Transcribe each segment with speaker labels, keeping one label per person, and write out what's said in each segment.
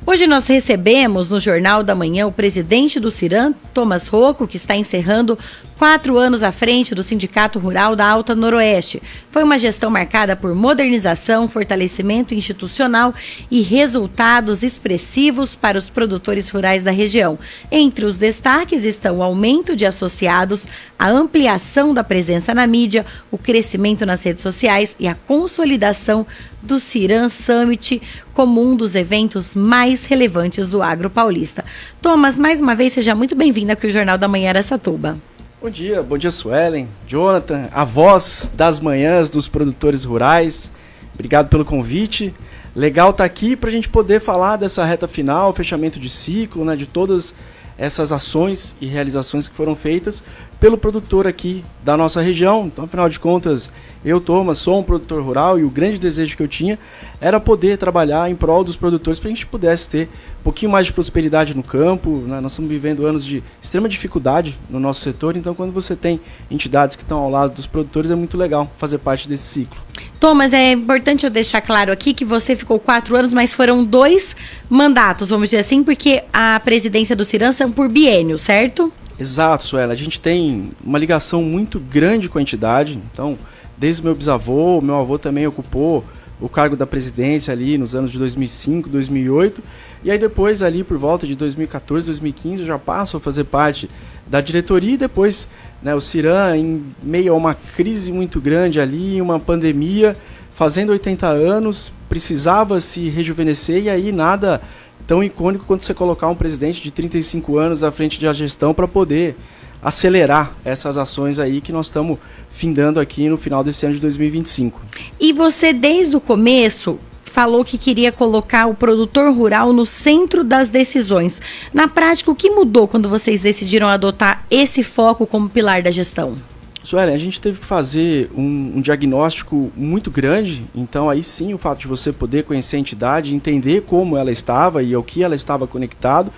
Speaker 1: Hoje nós recebemos no Jornal da Manhã o presidente do Ciram, Thomas Rocco, que está encerrando 4 anos à frente do Sindicato Rural da Alta Noroeste. Foi uma gestão marcada por modernização, fortalecimento institucional e resultados expressivos para os produtores rurais da região. Entre os destaques estão o aumento de associados, a ampliação da presença na mídia, o crescimento nas redes sociais e a consolidação do Ciram Summit como um dos eventos mais relevantes do agro paulista. Thomas, mais uma vez, seja muito bem-vindo aqui ao Jornal da Manhã Araçatuba.
Speaker 2: Bom dia Suelen, Jonathan, a voz das manhãs dos produtores rurais. Obrigado pelo convite. Legal estar aqui para a gente poder falar dessa reta final, fechamento de ciclo, né, de todas essas ações e realizações que foram feitas pelo produtor aqui da nossa região. Então, afinal de contas, eu, Thomas, sou um produtor rural e o grande desejo que eu tinha era poder trabalhar em prol dos produtores para a gente pudesse ter um pouquinho mais de prosperidade no campo, né? Nós estamos vivendo anos de extrema dificuldade no nosso setor, então quando você tem entidades que estão ao lado dos produtores, é muito legal fazer parte desse ciclo.
Speaker 1: Thomas, é importante eu deixar claro aqui que você ficou 4 anos, mas foram 2 mandatos, vamos dizer assim, porque a presidência do Ciram são por biênio, certo?
Speaker 2: Exato, Suela. A gente tem uma ligação muito grande com a entidade. Então, desde o meu bisavô, meu avô também ocupou o cargo da presidência ali nos anos de 2005, 2008. E aí depois, ali por volta de 2014, 2015, eu já passo a fazer parte da diretoria e depois, né, o Ciram, em meio a uma crise muito grande ali, uma pandemia, fazendo 80 anos, precisava se rejuvenescer e aí nada tão icônico quanto você colocar um presidente de 35 anos à frente da gestão para poder acelerar essas ações aí que nós estamos findando aqui no final desse ano de 2025.
Speaker 1: E você, desde o começo, falou que queria colocar o produtor rural no centro das decisões. Na prática, o que mudou quando vocês decidiram adotar esse foco como pilar da gestão?
Speaker 2: Suelen, a gente teve que fazer um diagnóstico muito grande, então aí sim o fato de você poder conhecer a entidade, entender como ela estava e ao que ela estava conectado,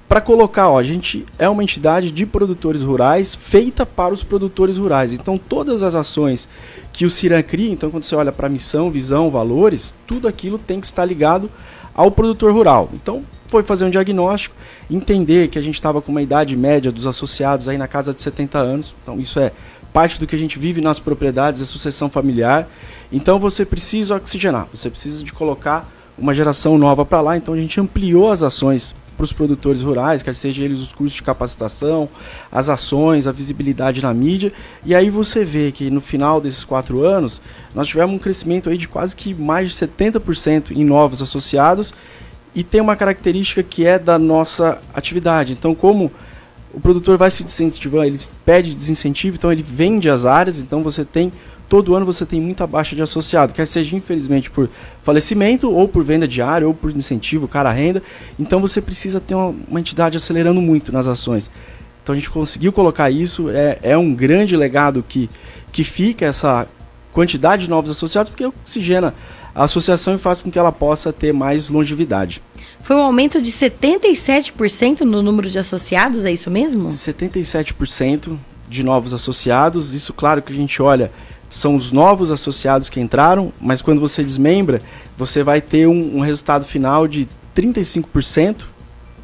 Speaker 2: para colocar, a gente é uma entidade de produtores rurais feita para os produtores rurais, então todas as ações que o Ciram cria, então quando você olha para missão, visão, valores, tudo aquilo tem que estar ligado ao produtor rural. Então foi fazer um diagnóstico, entender que a gente estava com uma idade média dos associados aí na casa de 70 anos, então isso é parte do que a gente vive nas propriedades, a sucessão familiar. Então você precisa oxigenar, você precisa de colocar uma geração nova para lá. Então a gente ampliou as ações para os produtores rurais, quer seja eles os cursos de capacitação, as ações, a visibilidade na mídia. E aí você vê que no final desses 4 anos, nós tivemos um crescimento aí de quase que mais de 70% em novos associados. E tem uma característica que é da nossa atividade. Então, como o produtor vai se desincentivando, ele pede desincentivo, então ele vende as áreas, então todo ano você tem muita baixa de associado, quer seja infelizmente por falecimento, ou por venda de área, ou por incentivo, cara renda, então você precisa ter uma entidade acelerando muito nas ações. Então a gente conseguiu colocar isso, é um grande legado que fica essa quantidade de novos associados, porque oxigena a associação e faz com que ela possa ter mais longevidade.
Speaker 1: Foi um aumento de 77% no número de associados, é isso mesmo?
Speaker 2: 77% de novos associados. Isso, claro, que a gente olha, são os novos associados que entraram, mas quando você desmembra, você vai ter um resultado final de 35%,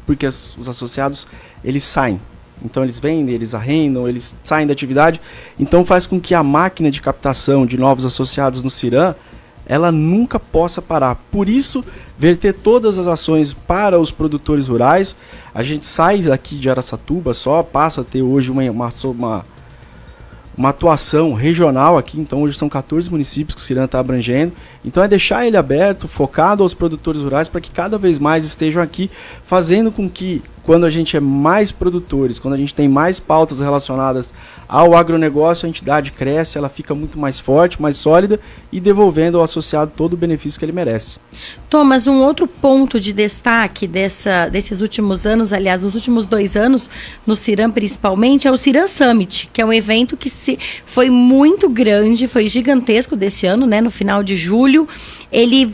Speaker 2: porque os associados, eles saem. Então eles vendem, eles arrendam, eles saem da atividade. Então faz com que a máquina de captação de novos associados no Ciram, ela nunca possa parar. Por isso, verter todas as ações para os produtores rurais. A gente sai daqui de Araçatuba só, passa a ter hoje uma atuação regional aqui. Então hoje são 14 municípios que o Ciram está abrangendo. Então é deixar ele aberto, focado aos produtores rurais, para que cada vez mais estejam aqui, fazendo com que, quando a gente é mais produtores, quando a gente tem mais pautas relacionadas ao agronegócio, a entidade cresce, ela fica muito mais forte, mais sólida e devolvendo ao associado todo o benefício que ele merece.
Speaker 1: Thomas, um outro ponto de destaque desses últimos anos, aliás, nos últimos 2 anos, no Ciram principalmente, é o Ciram Summit, que é um evento que foi muito grande, foi gigantesco desse ano, né, no final de julho. Ele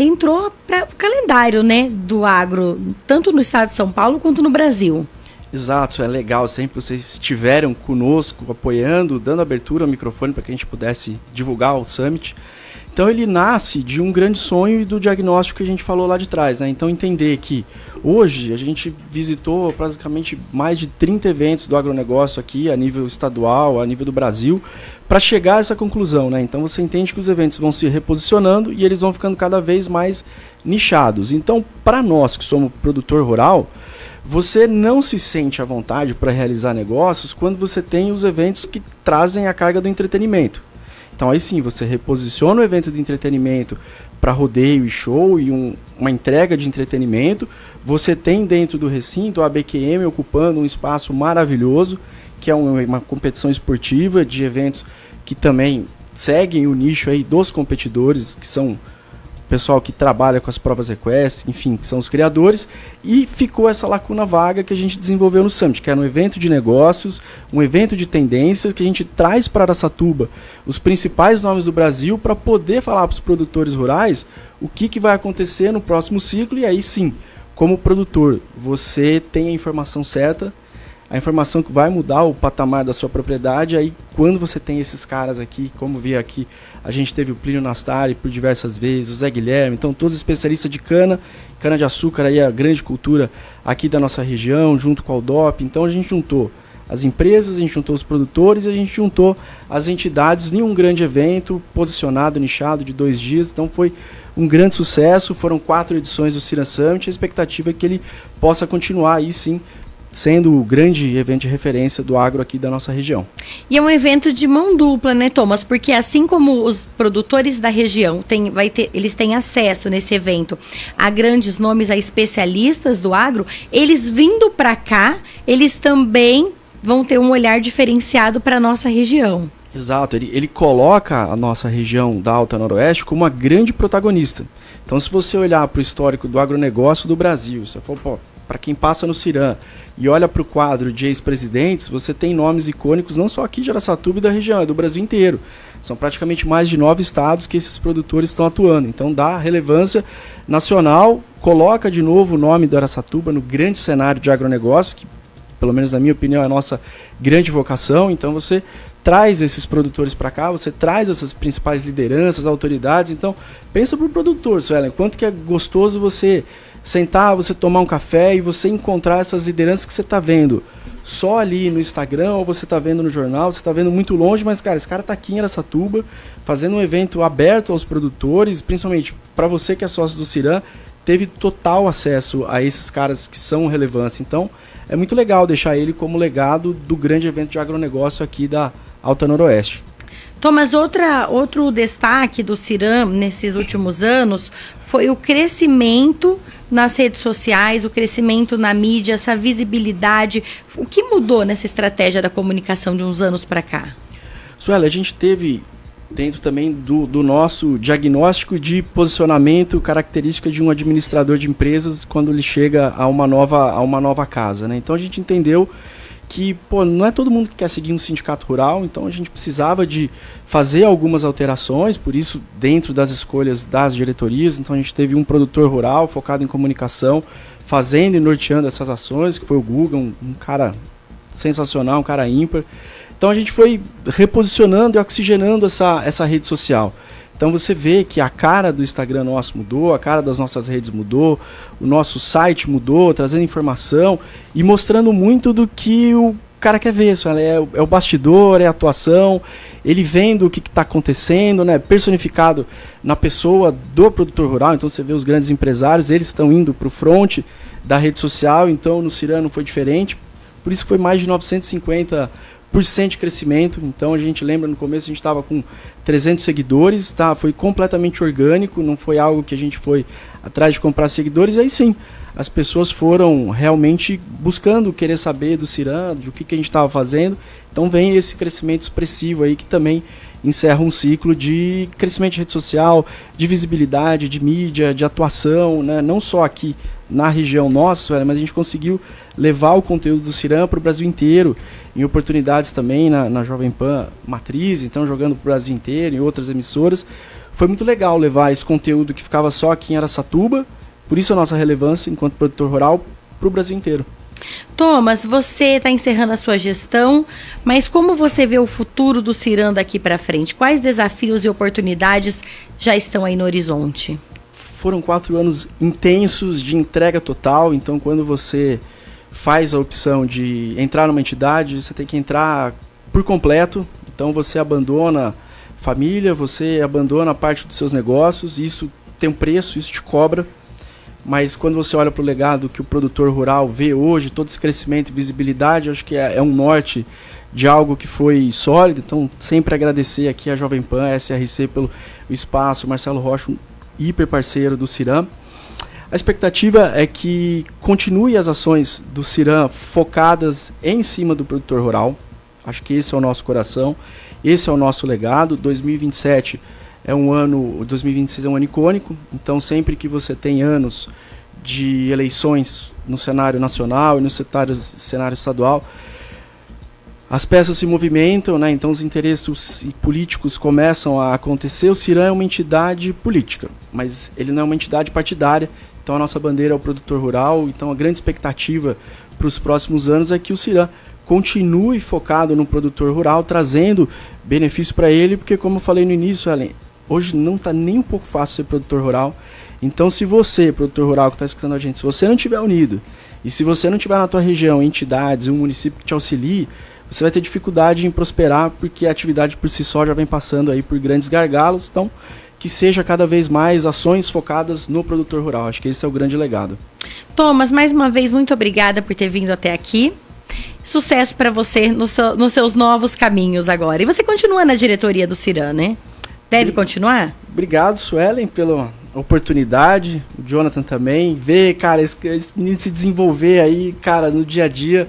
Speaker 1: entrou para o calendário, né, do agro, tanto no estado de São Paulo quanto no Brasil.
Speaker 2: Exato, é legal sempre vocês estiveram conosco, apoiando, dando abertura ao microfone para que a gente pudesse divulgar o Summit, Então ele nasce de um grande sonho e do diagnóstico que a gente falou lá de trás, né? Então entender que hoje a gente visitou basicamente mais de 30 eventos do agronegócio aqui a nível estadual, a nível do Brasil, para chegar a essa conclusão, né? Então você entende que os eventos vão se reposicionando e eles vão ficando cada vez mais nichados. Então, para nós que somos produtor rural, você não se sente à vontade para realizar negócios quando você tem os eventos que trazem a carga do entretenimento. Então aí sim, você reposiciona o evento de entretenimento para rodeio e show e uma entrega de entretenimento. Você tem dentro do recinto a BQM ocupando um espaço maravilhoso, que é uma competição esportiva de eventos que também seguem o nicho aí dos competidores, que são o pessoal que trabalha com as provas request, enfim, que são os criadores, e ficou essa lacuna vaga que a gente desenvolveu no Summit, que era um evento de negócios, um evento de tendências, que a gente traz para Araçatuba os principais nomes do Brasil para poder falar para os produtores rurais o que vai acontecer no próximo ciclo, e aí sim, como produtor, você tem a informação certa, a informação que vai mudar o patamar da sua propriedade. Aí quando você tem esses caras aqui, como vi aqui, a gente teve o Plínio Nastari por diversas vezes, o Zé Guilherme, então todos especialistas de cana de açúcar, aí a grande cultura aqui da nossa região, junto com a UDOP. Então a gente juntou as empresas, a gente juntou os produtores, a gente juntou as entidades em um grande evento, posicionado, nichado, de 2 dias. Então foi um grande sucesso, foram 4 edições do Ciran Summit, a expectativa é que ele possa continuar aí sim, sendo o grande evento de referência do agro aqui da nossa região.
Speaker 1: E é um evento de mão dupla, né, Thomas? Porque assim como os produtores da região eles têm acesso nesse evento a grandes nomes, a especialistas do agro, eles vindo para cá, eles também vão ter um olhar diferenciado para a nossa região.
Speaker 2: Exato, ele coloca a nossa região da Alta Noroeste como uma grande protagonista. Então, se você olhar para o histórico do agronegócio do Brasil, você for, para quem passa no Ciran e olha para o quadro de ex-presidentes, você tem nomes icônicos não só aqui de Araçatuba e da região, é do Brasil inteiro. São praticamente mais de 9 estados que esses produtores estão atuando. Então dá relevância nacional, coloca de novo o nome do Araçatuba no grande cenário de agronegócio, que pelo menos na minha opinião é a nossa grande vocação. Então você traz esses produtores para cá, você traz essas principais lideranças, autoridades. Então pensa para o produtor, Suelen, quanto que é gostoso você sentar, você tomar um café e você encontrar essas lideranças que você está vendo só ali no Instagram, ou você está vendo no jornal, você está vendo muito longe, mas cara, esse cara está aqui em Araçatuba fazendo um evento aberto aos produtores, principalmente para você que é sócio do Ciran, teve total acesso a esses caras que são relevância. Então é muito legal deixar ele como legado do grande evento de agronegócio aqui da Alta Noroeste.
Speaker 1: Thomas, outro destaque do Ciran nesses últimos anos foi o crescimento nas redes sociais, o crescimento na mídia, essa visibilidade. O que mudou nessa estratégia da comunicação de uns anos para cá?
Speaker 2: Suela, a gente teve dentro também do nosso diagnóstico de posicionamento, característica de um administrador de empresas quando ele chega a uma nova casa, né? Então a gente entendeu que não é todo mundo que quer seguir um sindicato rural, então a gente precisava de fazer algumas alterações, por isso dentro das escolhas das diretorias, então a gente teve um produtor rural focado em comunicação, fazendo e norteando essas ações, que foi o Guga, um cara sensacional, um cara ímpar. Então a gente foi reposicionando e oxigenando essa rede social. Então você vê que a cara do Instagram nosso mudou, a cara das nossas redes mudou, o nosso site mudou, trazendo informação e mostrando muito do que o cara quer ver. É o bastidor, é a atuação, ele vendo o que está acontecendo, né, personificado na pessoa do produtor rural. Então você vê os grandes empresários, eles estão indo para o front da rede social, então no Ciran não foi diferente, por isso foi mais de 950% de crescimento. Então a gente lembra, no começo a gente estava com 300 seguidores, tá? Foi completamente orgânico, não foi algo que a gente foi atrás de comprar seguidores. Aí sim, as pessoas foram realmente buscando querer saber do Ciran, do que a gente estava fazendo. Então vem esse crescimento expressivo aí que também encerra um ciclo de crescimento de rede social, de visibilidade, de mídia, de atuação, né? Não só aqui na região nossa, mas a gente conseguiu levar o conteúdo do Ciran para o Brasil inteiro, em oportunidades também na Jovem Pan Matriz, então jogando para o Brasil inteiro, em outras emissoras. Foi muito legal levar esse conteúdo que ficava só aqui em Araçatuba, por isso a nossa relevância enquanto produtor rural, para o Brasil inteiro.
Speaker 1: Thomas, você está encerrando a sua gestão, mas como você vê o futuro do Ciram daqui para frente? Quais desafios e oportunidades já estão aí no horizonte?
Speaker 2: Foram 4 anos intensos de entrega total, então quando você faz a opção de entrar numa entidade, você tem que entrar por completo, então você abandona família, você abandona parte dos seus negócios, isso tem um preço, isso te cobra. Mas quando você olha para o legado que o produtor rural vê hoje, todo esse crescimento e visibilidade, acho que é um norte de algo que foi sólido. Então, sempre agradecer aqui a Jovem Pan, a SRC pelo espaço, Marcelo Rocha, um hiper parceiro do Ciram. A expectativa é que continue as ações do Ciram focadas em cima do produtor rural. Acho que esse é o nosso coração, esse é o nosso legado. 2027 2026 é um ano icônico, então sempre que você tem anos de eleições no cenário nacional e no cenário estadual, as peças se movimentam, né? Então os interesses políticos começam a acontecer. O Ciram é uma entidade política, mas ele não é uma entidade partidária, então a nossa bandeira é o produtor rural, então a grande expectativa para os próximos anos é que o Ciram continue focado no produtor rural, trazendo benefício para ele, porque como eu falei no início, Ellen, hoje não está nem um pouco fácil ser produtor rural. Então, se você, produtor rural que está escutando a gente, se você não estiver unido e se você não tiver na tua região entidades, um município que te auxilie, você vai ter dificuldade em prosperar, porque a atividade por si só já vem passando aí por grandes gargalos. Então, que seja cada vez mais ações focadas no produtor rural. Acho que esse é o grande legado.
Speaker 1: Thomas, mais uma vez, muito obrigada por ter vindo até aqui. Sucesso para você nos seus novos caminhos agora. E você continua na diretoria do Ciram, né? Deve continuar?
Speaker 2: Obrigado, Suelen, pela oportunidade. O Jonathan também. Ver, cara, esse menino se desenvolver aí, cara, no dia a dia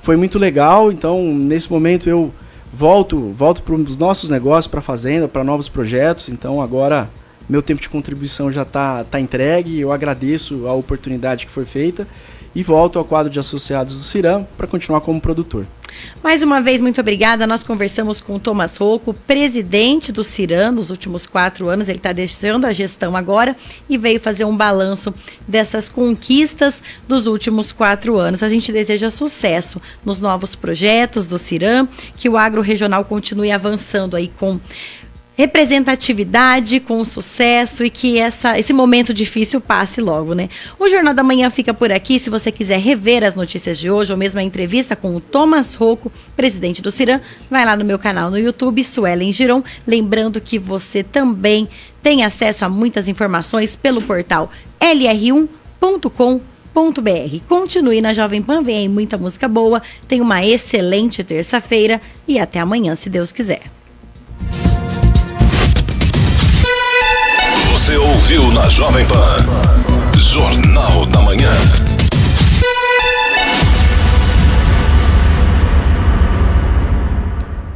Speaker 2: foi muito legal. Então, nesse momento eu volto para um dos nossos negócios, para a fazenda, para novos projetos. Então, agora meu tempo de contribuição já tá entregue. Eu agradeço a oportunidade que foi feita e volto ao quadro de associados do Ciram para continuar como produtor.
Speaker 1: Mais uma vez, muito obrigada. Nós conversamos com o Thomas Rocco, presidente do Ciram nos últimos 4 anos. Ele está deixando a gestão agora e veio fazer um balanço dessas conquistas dos últimos 4 anos. A gente deseja sucesso nos novos projetos do Ciram, que o agro regional continue avançando aí com representatividade, com sucesso e que esse momento difícil passe logo, né? O Jornal da Manhã fica por aqui. Se você quiser rever as notícias de hoje ou mesmo a entrevista com o Thomas Rocco, presidente do Ciram, vai lá no meu canal no YouTube, Suelen Giron. Lembrando que você também tem acesso a muitas informações pelo portal lr1.com.br. Continue na Jovem Pan, vem aí muita música boa. Tenha uma excelente terça-feira e até amanhã, se Deus quiser.
Speaker 3: Você ouviu na Jovem Pan, Jornal da Manhã.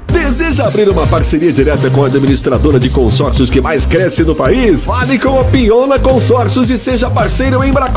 Speaker 4: Deseja abrir uma parceria direta com a administradora de consórcios que mais cresce no país? Fale com a Piona Consórcios e seja parceiro em Embracon.